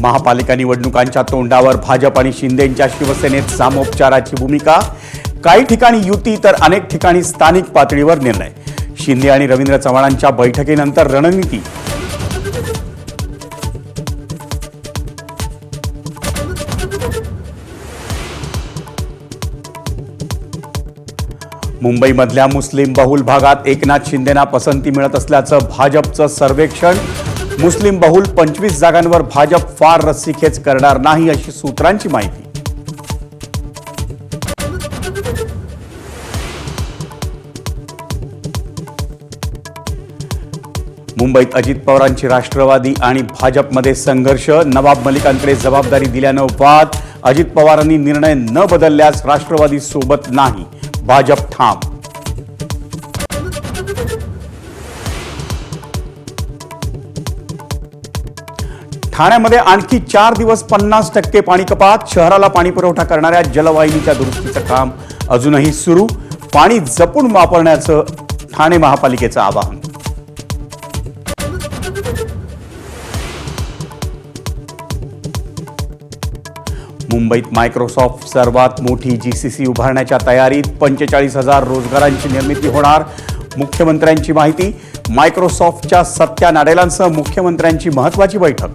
महापालिका निवडणुकांच्या तोंडावर भाजप आणि शिंदेंच्या शिवसेनेत सामोपचाराची भूमिका। काही ठिकाणी युती तर अनेक ठिकाणी स्थानिक पातळीवर निर्णय। शिंदे आणि रवींद्र चव्हाणांच्या बैठकीनंतर रणनीती। मुंबईमधल्या मुस्लिम बहुल भागात एकनाथ शिंदेंना पसंती मिळत असल्याचं भाजपचं सर्वेक्षण। मुस्लिम बहुल 25 जागांवर भाजप फार रस्सीखेच करणार नाही अशी सूत्रांची माहिती। मुंबईत अजित पवारांची राष्ट्रवादी आणि भाजपमध्ये संघर्ष। नवाब मलिकांकडे जबाबदारी दिल्यानं वाद। अजित पवारांनी निर्णय न बदलल्यास राष्ट्रवादी सोबत नाही, भाजप ठाम। ठाण्यामध्ये आणखी 4 दिवस 50% पाणी कपात। शहराला पाणी पुरवठा करणाऱ्या जलवाहिनीच्या दुरुस्तीचं काम अजूनही सुरू। पाणी जपून वापरण्याचं ठाणे महापालिकेचं आवाहन। मुंबईत मायक्रोसॉफ्ट सर्वात मोठी जीसीसी उभारण्याच्या तयारीत। 45,000 रोजगारांची निर्मिती होणार। मुख्यमंत्र्यांची माहिती। मायक्रोसॉफ्टच्या सत्या नाडेलांसह मुख्यमंत्र्यांची महत्त्वाची बैठक।